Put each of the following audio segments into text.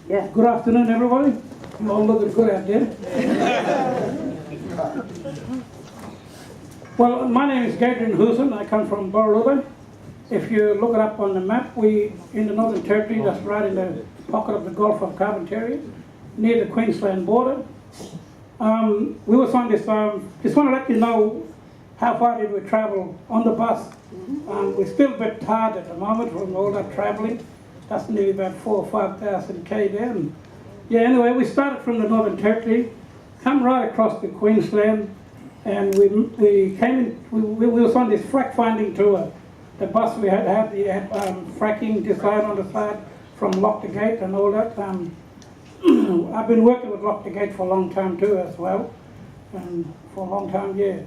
Yeah. Good afternoon, everybody. You all looking good out there. Well, my name is Katherine Gorge. I come from Boroloola. If you look it up on the map, we in the Northern Territory, that's right in the pocket of the Gulf of Carpentaria, near the Queensland border. We was on this, just want to let you know how far did we travel on the bus. We're still a bit tired at the moment from all that traveling. That's nearly about 4,000 or 5,000 K down. Yeah, anyway, we started from the Northern Territory, come right across to Queensland, and we came in, we was on this frack finding tour. The bus we had fracking design on the side from Lock the Gate and all that. I've been working with Lock the Gate for a long time too as well, for a long time, yeah.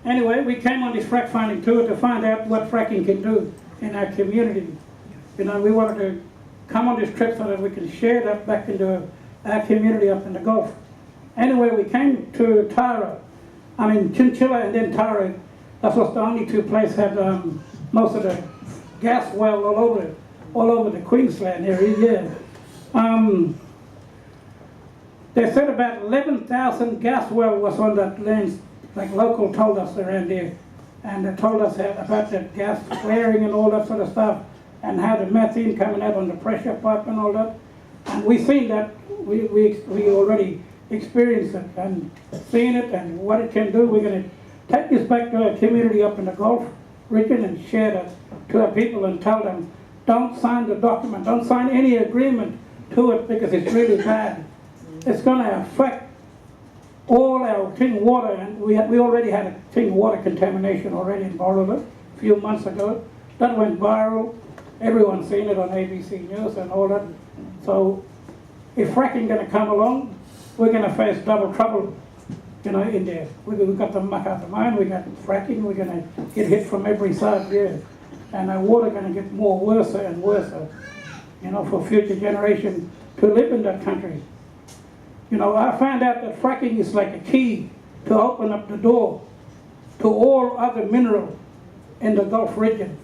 Anyway, we came on this frack finding tour to find out what fracking can do in our community. You know, we wanted to come on this trip so that we can share that back into our community up in the Gulf. Anyway, we came to Chinchilla and then Tara. That was the only two places that had most of the gas well all over the Queensland area, yeah. They said about 11,000 gas well was on that land, like local told us around there. And they told us about the gas flaring and all that sort of stuff, and how the methane coming out on the pressure pipe and all that. And we seen that, we already experienced it and seen it and what it can do. We're going to take this back to our community up in the Gulf region and share that to our people and tell them, don't sign the document, don't sign any agreement to it because it's really bad. It's going to affect all our clean water, and we already had a clean water contamination already in Boroloola a few months ago. That went viral. Everyone's seen it on ABC News and all that. So if fracking going to come along, we're going to face double trouble, you know, in there. We've got the muck out the mine, we got fracking, we're going to get hit from every side there. And our water going to get worse and worse, you know, for future generations to live in that country. You know, I found out that fracking is like a key to open up the door to all other minerals in the Gulf region.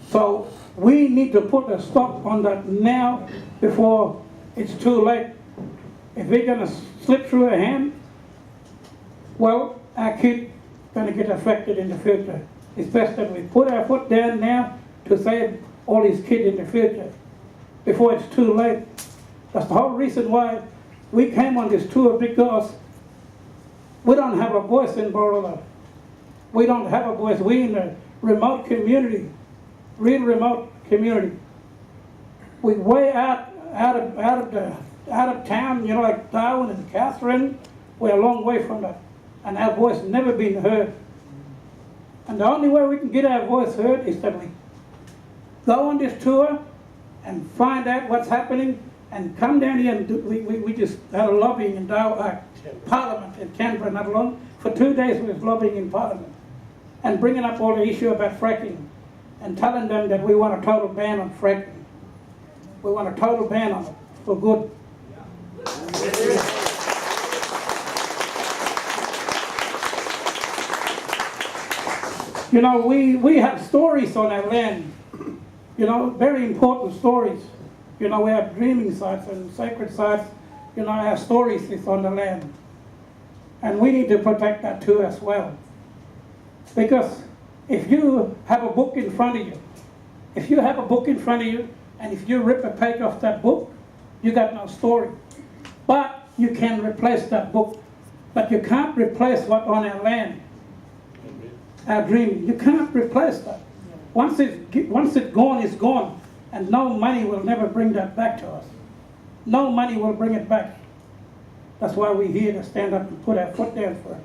So we need to put a stop on that now before it's too late. If we're going to slip through our hand, well, our kids going to get affected in the future. It's best that we put our foot down now to save all these kids in the future before it's too late. That's the whole reason why we came on this tour, because we don't have a voice in Boroloola. We don't have a voice. We're in a remote community, real remote community. We're way out of town, you know, like Darwin and Katherine. We're a long way from that, and our voice never been heard. And the only way we can get our voice heard is that we go on this tour and find out what's happening, and come down here and we just had a lobbying in Parliament in Canberra not long. For 2 days we was lobbying in Parliament and bringing up all the issue about fracking and telling them that we want a total ban on fracking. We want a total ban on it for good. You know, we have stories on our land, you know, very important stories. You know, we have dreaming sites and sacred sites. You know, our stories is on the land. And we need to protect that too as well. Because if you have a book in front of you, and if you rip a page off that book, you got no story. But you can replace that book. But you can't replace what's on our land. Our dreaming. You can't replace that. Once it's gone, it's gone. And no money will never bring that back to us. No money will bring it back. That's why we're here to stand up and put our foot down for it,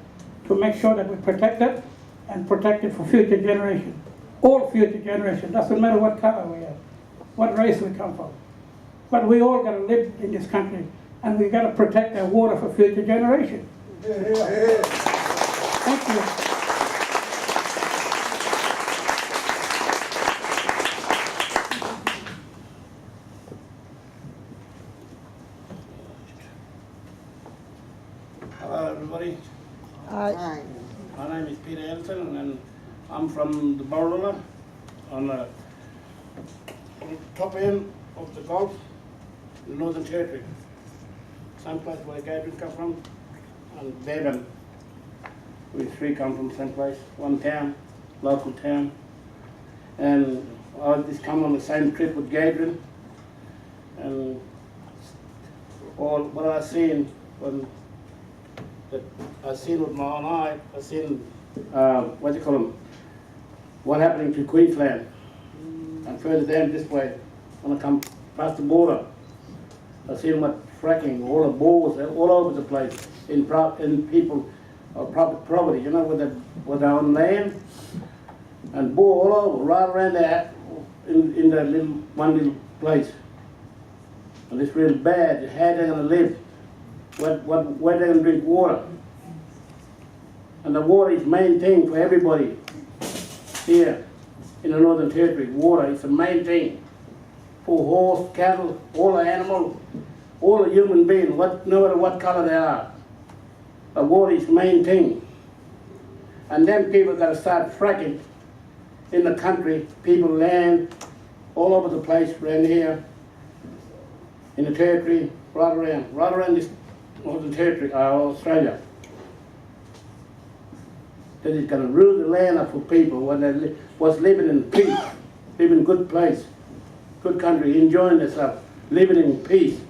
to make sure that we protect it and protect it for future generations. All future generations. Doesn't matter what color we are, what race we come from. But we all got to live in this country, and we got to protect our water for future generations. Thank you. Hello everybody. Hi. My name is Peter Elton and I'm from the Boroloola on the top end of the Gulf. Northern Territory. Someplace where Katherine come from, and Devon. We three come from same place, one town, local town. And I just come on the same trip with Katherine. And all what I seen when that I seen with my own eye, I seen what do you call them? What happening to Queensland and further down this way when I come past the border. I seen what fracking, all the bores all over the place in people property, you know, with their own land and bore all over, right around there in that one little place. And it's real bad. How they're going to live? Where they're going to drink water? And the water is the main thing for everybody here in the Northern Territory. Water is the main thing for horse, cattle, all the animals, all the human beings, no matter what color they are. The water is the main thing. And then people got to start fracking in the country, people land all over the place around here. In the territory, right around this Northern Territory, Australia. That is going to rule the land up for people when they was living in peace, living in good place, good country, enjoying themselves, living in peace.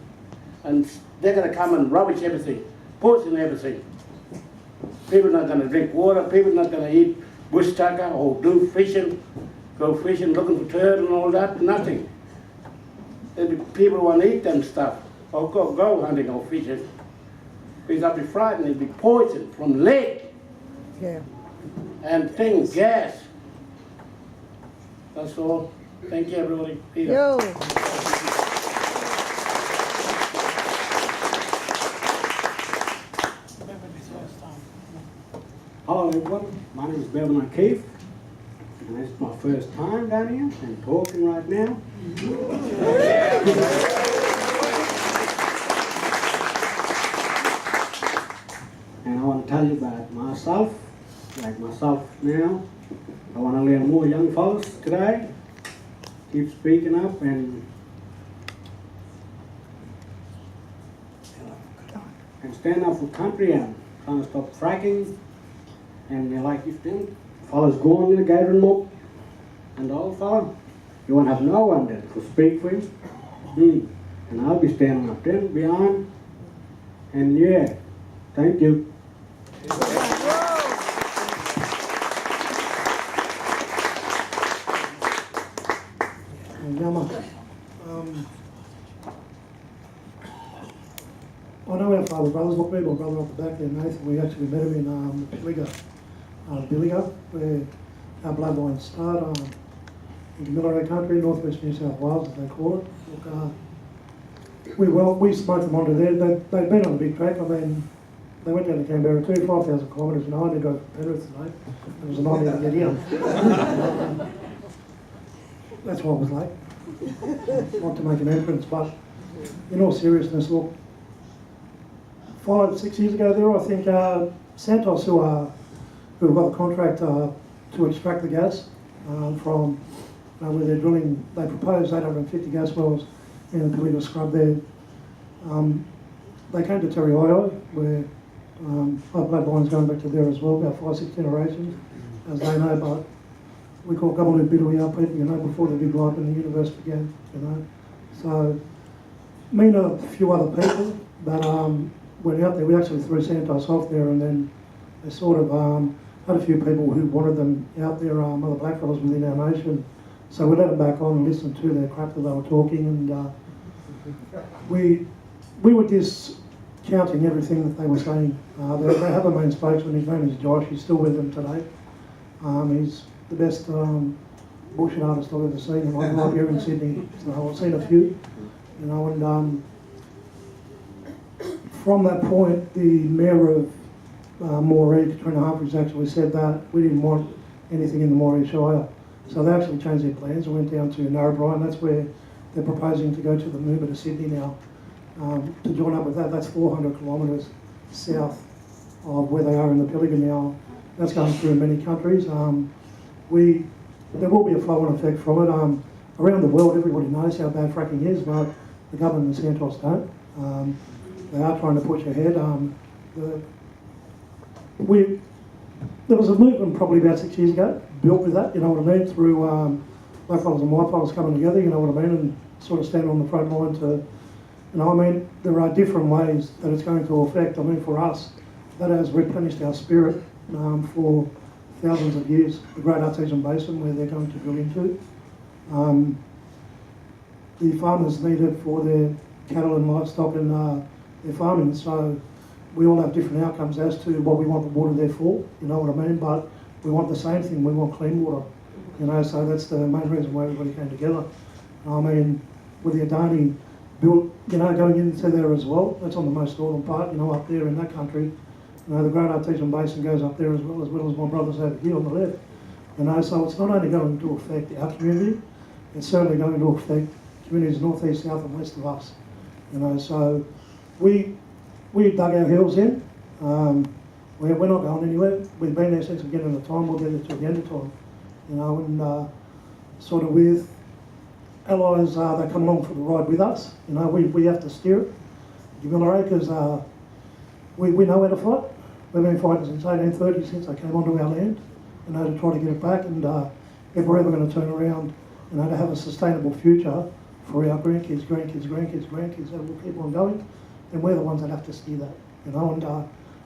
And they're going to come and rubbish everything, poison everything. People are not going to drink water, people are not going to eat bush tucker or do fishing, go fishing, looking for turtle and all that, nothing. People want to eat them stuff, or go hunting or fishing. Because I'll be frightened, it'll be poison from lead. Yeah. And things, gas. That's all. Thank you, everybody. Peter. Yo. Hello everyone, my name is Bevan O'Keefe, and it's my first time down here and talking right now. And I want to tell you about myself, like myself now. I want to learn more young fellas today, keep speaking up and stand up for country and trying to stop fracking. And like if them fellas go on in the gathering mob and the old fella, you won't have no one there to speak for him. And I'll be standing up there behind. And yeah, thank you. I know our father brothers, look, me, my brother off the back there, Nathan, we actually met him in Billiga, where our bloodlines start, in the military country, northwest New South Wales, as they call it. Look, we smoked them onto there. They'd been on a big track. I mean, they went down to Canberra too, 5,000 kilometres, and I had to go to Penrith tonight. It was a nightmare to get here. That's why I was late. Not to make an entrance, but in all seriousness, look, 5-6 years ago there, I think Santos, who have got the contract to extract the gas from where they're drilling, they proposed 850 gas wells in the Pilliga scrub there. They came to Terioio, where our bloodline's going back to there as well, about 5-6 generations, as they know, but we call Gabbaloo Bidawia people, you know, before the big life in the universe began, you know. So, me and a few other people that went out there, we actually threw Santos off there, and then they sort of had a few people who wanted them out there, other blackfellas within our nation. So we let them back on and listened to their crap that they were talking, and we were discounting everything that they were saying. They have a main spokesman, his name is Josh, he's still with them today. He's the best bullshit artist I've ever seen, and I grew up here in Sydney, so I've seen a few, you know, and from that point, the mayor of Moree, Katrina Humphries, actually said that we didn't want anything in the Moree Shire. So they actually changed their plans and went down to Narrabri, and that's where they're proposing to go to the Moomba to Sydney now. To join up with that, that's 400 kilometres south of where they are in the Pilliga now. That's going through many countries. There will be a flow-on effect from it. Around the world, everybody knows how bad fracking is, but The government and Santos don't. They are trying to push ahead. There was a movement probably about 6 years ago, built with that, you know what I mean, through black fellas and white fellas coming together, you know what I mean, and sort of standing on the front line to, you know, I mean, there are different ways that it's going to affect. I mean, for us, that has replenished our spirit for thousands of years. The Great Artesian Basin, where they're going to drill into. The farmers need it for their cattle and livestock and their farming, so we all have different outcomes as to what we want the water there for, you know what I mean, but we want the same thing, we want clean water, you know, so that's the main reason why everybody came together. I mean, with the Adani built, you know, going into there as well, that's on the most northern part, you know, up there in that country. You know, the Great Artesian Basin goes up there as well as my brothers over here on the left. You know, so it's not only going to affect our community, it's certainly going to affect communities north, east, south and west of us. You know, so we dug our heels in. We're not going anywhere. We've been there since the beginning of the time. We'll get there till the end of time. You know, and sort of with allies, they come along for the ride with us. You know, we have to steer it. The Matarankas, we know how to fight. We've been fighting since 1830, since they came onto our land, you know, to try to get it back. And if we're ever going to turn around, you know, to have a sustainable future for our grandkids, that will keep on going, then we're the ones that have to steer that, you know. And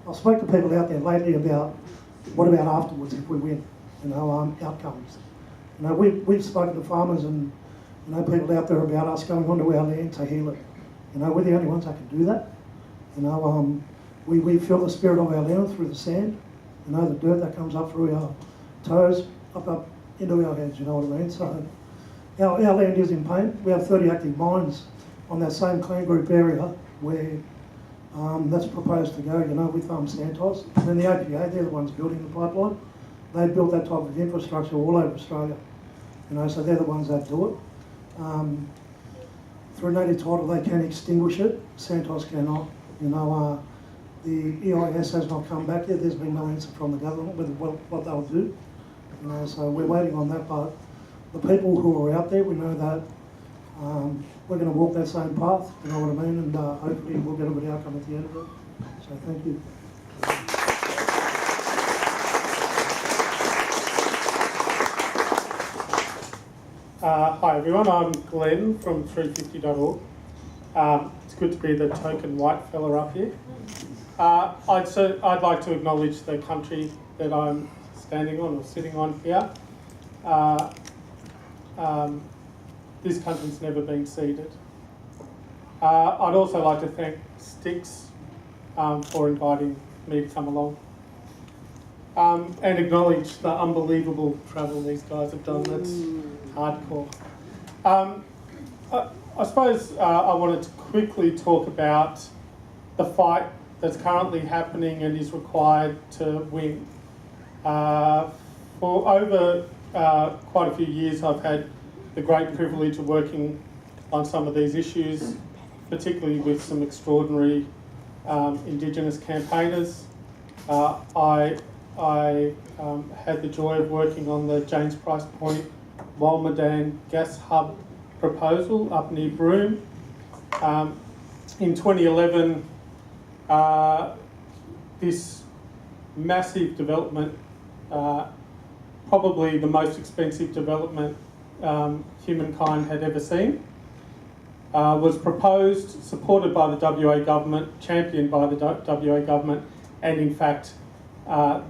I've spoken to people out there lately about what about afterwards if we win, you know, outcomes. You know, we've spoken to farmers and, you know, people out there about us going onto our land to heal it. You know, we're the only ones that can do that. You know, we feel the spirit of our land through the sand, you know, the dirt that comes up through our toes, up into our heads, you know what I mean? So our land is in pain. We have 30 active mines on that same clan group area where that's proposed to go, you know, with Santos. And then the APA, they're the ones building the pipeline. They built that type of infrastructure all over Australia. You know, so they're the ones that do it. Through native title, they can extinguish it. Santos cannot. You know, the EIS has not come back yet. There's been no answer from the government with what they'll do. You know, so we're waiting on that. But the people who are out there, we know that we're going to walk that same path. You know what I mean? And hopefully we'll get a good outcome at the end of it. So thank you. Hi everyone, I'm Glenn from 350.org. It's good to be the token white fella up here. I'd like to acknowledge the country that I'm standing on or sitting on here. This country's never been ceded. I'd also like to thank Styx for inviting me to come along. And acknowledge the unbelievable travel these guys have done. That's hardcore. I suppose I wanted to quickly talk about the fight that's currently happening and is required to win. For over quite a few years, I've had the great privilege of working on some of these issues, particularly with some extraordinary Indigenous campaigners. I had the joy of working on the James Price Point Walmadan gas hub proposal up near Broome. In 2011, this massive development, probably the most expensive development humankind had ever seen, was proposed, supported by the WA government, championed by the WA government, and in fact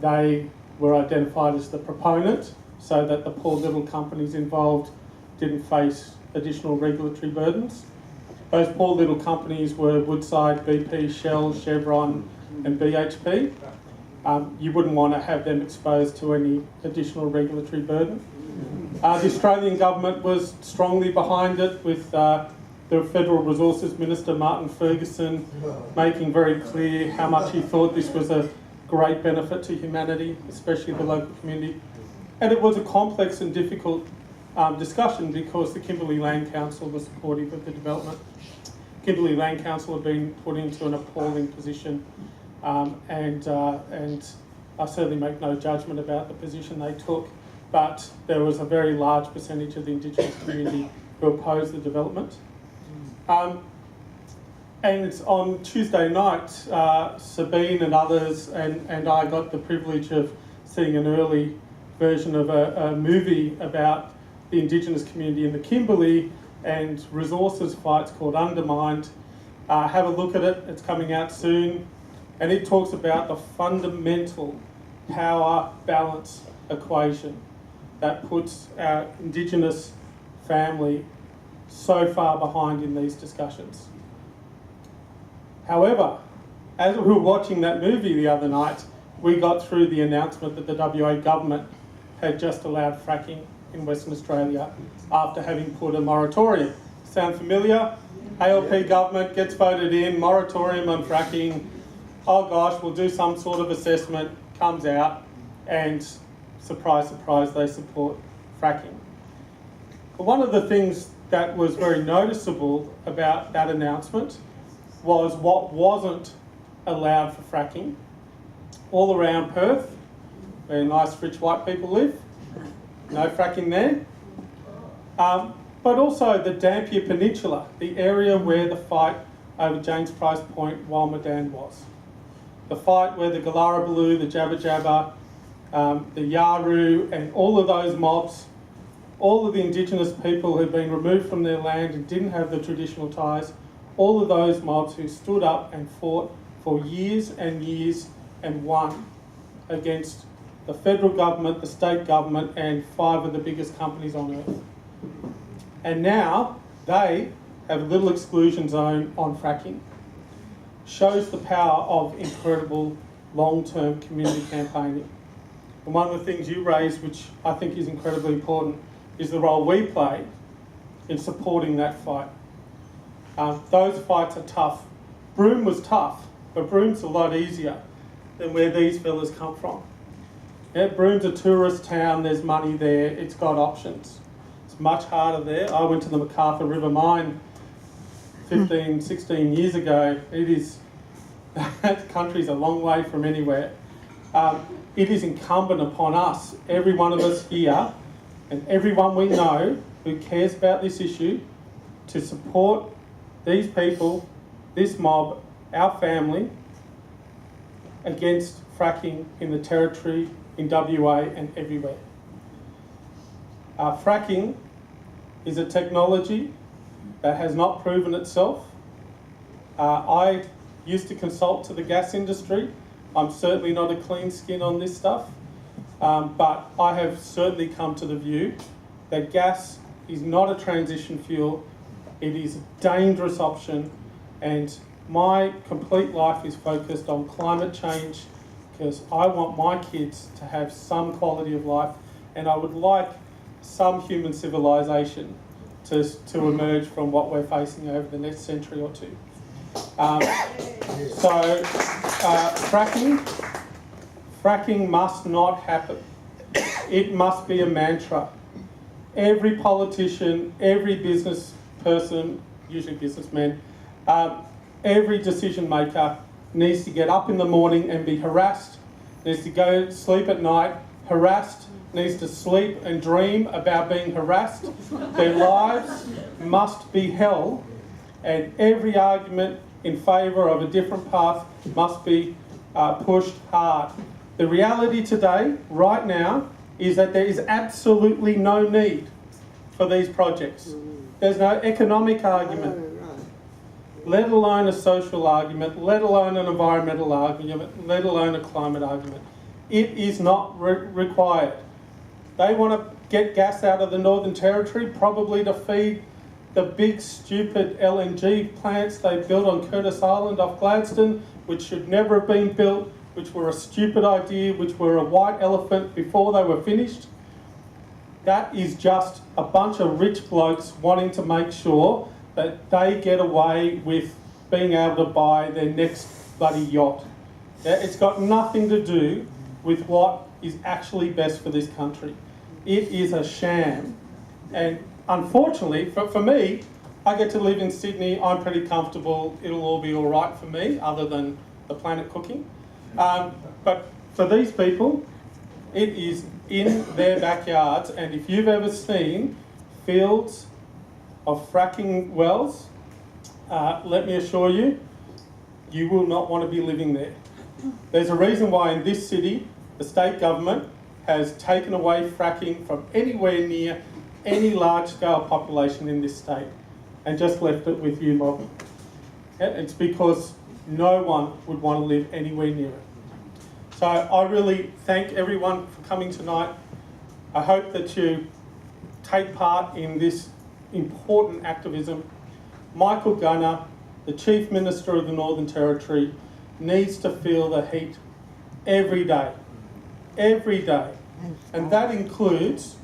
they were identified as the proponent so that the poor little companies involved didn't face additional regulatory burdens. Those poor little companies were Woodside, BP, Shell, Chevron and BHP. You wouldn't want to have them exposed to any additional regulatory burden. The Australian government was strongly behind it, with the Federal Resources Minister, Martin Ferguson, making very clear how much he thought this was a great benefit to humanity, especially the local community. And it was a complex and difficult discussion because the Kimberley Land Council was supportive of the development. Kimberley Land Council had been put into an appalling position, and I certainly make no judgment about the position they took, but there was a very large percentage of the Indigenous community who opposed the development. And it's on Tuesday night, Sabine and others and I got the privilege of seeing an early version of a movie about the Indigenous community in the Kimberley and resources fights called Undermined. Have a look at it, it's coming out soon. And it talks about the fundamental power balance equation that puts our Indigenous family so far behind in these discussions. However, as we were watching that movie the other night, we got through the announcement that the WA government had just allowed fracking in Western Australia after having put a moratorium. Sound familiar? ALP government gets voted in, moratorium on fracking. Oh gosh, we'll do some sort of assessment, comes out, and surprise, surprise, they support fracking. But one of the things that was very noticeable about that announcement was what wasn't allowed for fracking. All around Perth, where nice rich white people live, no fracking there. But also the Dampier Peninsula, the area where the fight over James Price Point, Walmadan was. The fight where the Galarabaloo, the Jabba Jabba, the Yaru and all of those mobs, all of the Indigenous people who'd been removed from their land and didn't have the traditional ties, all of those mobs who stood up and fought for years and years and won against the federal government, the state government and 5 of the biggest companies on earth. And now they have a little exclusion zone on fracking. Shows the power of incredible long-term community campaigning. And one of the things you raised, which I think is incredibly important, is the role we play in supporting that fight. Those fights are tough. Broome was tough, but Broome's a lot easier than where these fellas come from. Yeah, Broome's a tourist town, there's money there, it's got options. It's much harder there. I went to the MacArthur River mine 15, 16 years ago. That country's a long way from anywhere. It is incumbent upon us, every one of us here, and everyone we know who cares about this issue, to support these people, this mob, our family, against fracking in the Territory, in WA and everywhere. Fracking is a technology that has not proven itself. I used to consult to the gas industry. I'm certainly not a clean skin on this stuff, but I have certainly come to the view that gas is not a transition fuel. It is a dangerous option, and my complete life is focused on climate change because I want my kids to have some quality of life, and I would like some human civilization to emerge from what we're facing over the next century or two. Fracking must not happen. It must be a mantra. Every politician, every business person, usually businessmen, every decision maker needs to get up in the morning and be harassed, needs to go sleep at night harassed, needs to sleep and dream about being harassed. Their lives must be hell, and every argument in favour of a different path must be pushed hard. The reality today, right now, is that there is absolutely no need for these projects. There's no economic argument, let alone a social argument, let alone an environmental argument, let alone a climate argument. It is not required. They want to get gas out of the Northern Territory, probably to feed the big stupid LNG plants they built on Curtis Island off Gladstone, which should never have been built, which were a stupid idea, which were a white elephant before they were finished. That is just a bunch of rich blokes wanting to make sure that they get away with being able to buy their next bloody yacht. Yeah, it's got nothing to do with what is actually best for this country. It is a sham. And unfortunately, for me, I get to live in Sydney, I'm pretty comfortable, it'll all be all right for me, other than the planet cooking. But for these people, it is in their backyards, and if you've ever seen fields of fracking wells, let me assure you, you will not want to be living there. There's a reason why in this city, the state government has taken away fracking from anywhere near any large-scale population in this state and just left it with you, Bob. It's because no one would want to live anywhere near it. So I really thank everyone for coming tonight. I hope that you take part in this important activism. Michael Gunner, the Chief Minister of the Northern Territory, needs to feel the heat every day. Every day. And that includes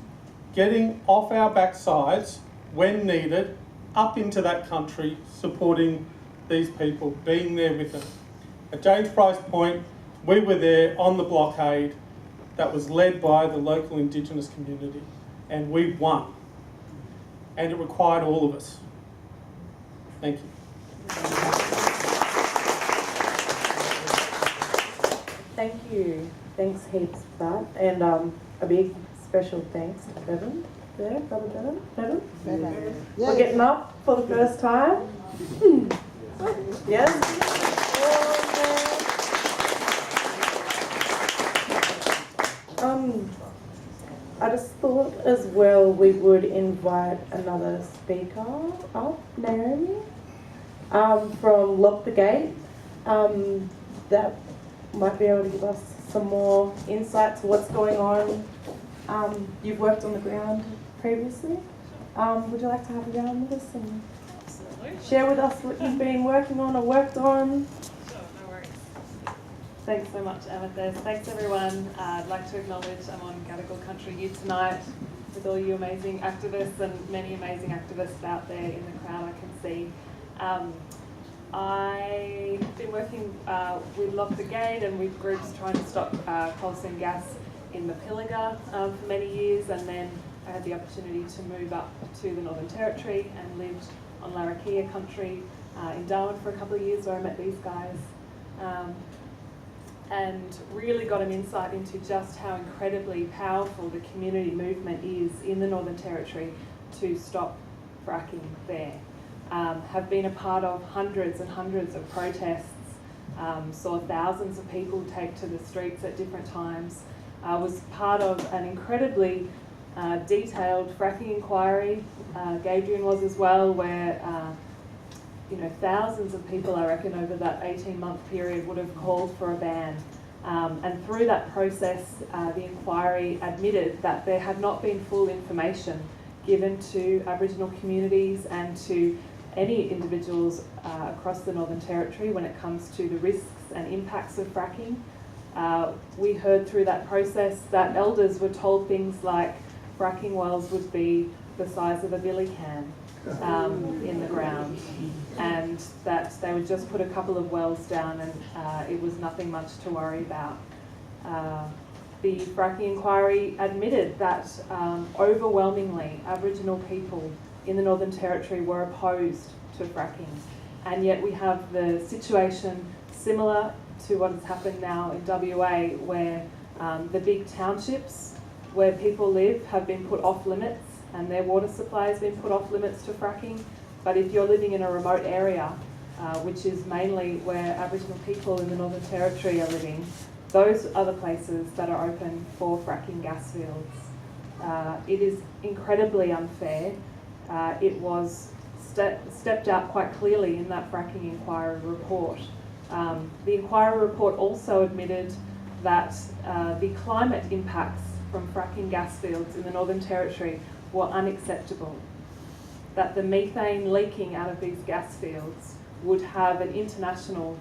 getting off our backsides when needed, up into that country, supporting these people, being there with them. At James Price Point, we were there on the blockade that was led by the local Indigenous community, and we won. And it required all of us. Thank you. Thank you. Thanks heaps for that. And a big special thanks to Bevan there, Brother Bevan. Bevan? For getting up for the first time. Yes? I just thought as well we would invite another speaker up, Naomi, from Lock the Gate. That might be able to give us some more insights to what's going on. You've worked on the ground previously. Would you like to have a yarn with us and share with us what you've been working on or worked on? Sure, no worries. Thanks so much, Amethyst. Thanks everyone. I'd like to acknowledge I'm on Gadigal Country Youth tonight with all you amazing activists and many amazing activists out there in the crowd I can see. I've been working with Lock the Gate and with groups trying to stop coal seam gas in Mataranka for many years, and then I had the opportunity to move up to the Northern Territory and lived on Larrakia country in Darwin for a couple of years where I met these guys and really got an insight into just how incredibly powerful the community movement is in the Northern Territory to stop fracking there. Have been a part of hundreds and hundreds of protests, saw thousands of people take to the streets at different times, was part of an incredibly detailed fracking inquiry, Gadrian was as well, where thousands of people, I reckon, over that 18-month period would have called for a ban. And through that process, the inquiry admitted that there had not been full information given to Aboriginal communities and to any individuals across the Northern Territory when it comes to the risks and impacts of fracking. We heard through that process that elders were told things like fracking wells would be the size of a billy can in the ground, and that they would just put a couple of wells down and it was nothing much to worry about. The fracking inquiry admitted that overwhelmingly Aboriginal people in the Northern Territory were opposed to fracking, and yet we have the situation similar to what has happened now in WA, where the big townships where people live have been put off limits and their water supply has been put off limits to fracking. But if you're living in a remote area, which is mainly where Aboriginal people in the Northern Territory are living, those are the places that are open for fracking gas fields. It is incredibly unfair. It was stepped out quite clearly in that fracking inquiry report. The inquiry report also admitted that the climate impacts from fracking gas fields in the Northern Territory were unacceptable, that the methane leaking out of these gas fields would have an international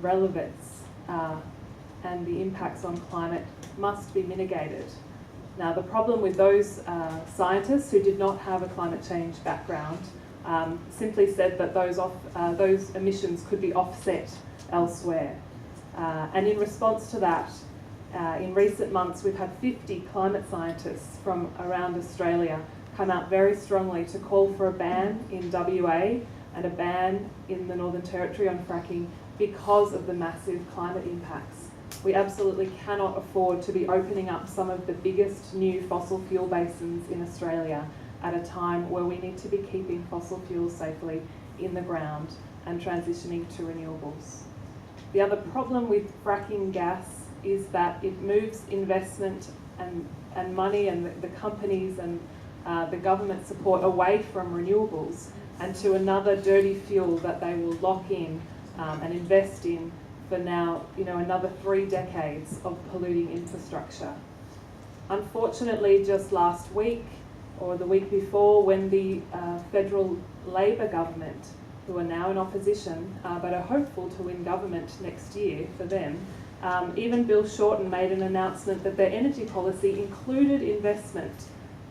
relevance and the impacts on climate must be mitigated. Now, the problem with those scientists who did not have a climate change background simply said that those emissions could be offset elsewhere. And in response to that, in recent months, we've had 50 climate scientists from around Australia come out very strongly to call for a ban in WA and a ban in the Northern Territory on fracking because of the massive climate impacts. We absolutely cannot afford to be opening up some of the biggest new fossil fuel basins in Australia at a time where we need to be keeping fossil fuels safely in the ground and transitioning to renewables. The other problem with fracking gas is that it moves investment and money and the companies and the government support away from renewables and to another dirty fuel that they will lock in and invest in for now, another 3 decades of polluting infrastructure. Unfortunately, just last week or the week before, when the federal Labor government, who are now in opposition but are hopeful to win government next year for them, even Bill Shorten made an announcement that their energy policy included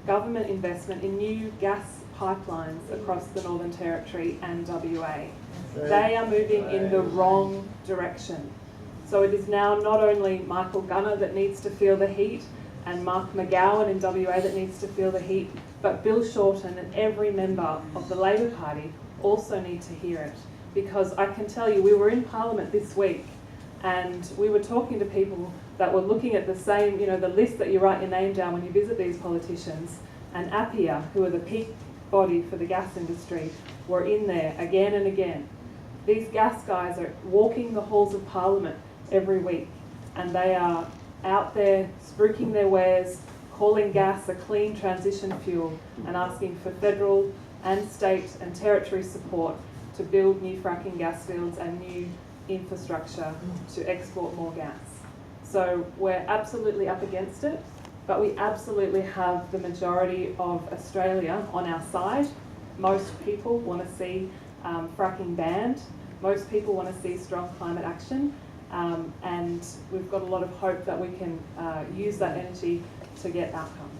government investment in new gas pipelines across the Northern Territory and WA. They are moving in the wrong direction. So it is now not only Michael Gunner that needs to feel the heat and Mark McGowan in WA that needs to feel the heat, but Bill Shorten and every member of the Labor Party also need to hear it. Because I can tell you, we were in Parliament this week and we were talking to people that were looking at the same, the list that you write your name down when you visit these politicians, and APPIA, who are the peak body for the gas industry, were in there again and again. These gas guys are walking the halls of Parliament every week, and they are out there spruiking their wares, calling gas a clean transition fuel and asking for federal and state and territory support to build new fracking gas fields and new infrastructure to export more gas. So we're absolutely up against it, but we absolutely have the majority of Australia on our side. Most people want to see fracking banned. Most people want to see strong climate action. And we've got a lot of hope that we can use that energy to get outcomes.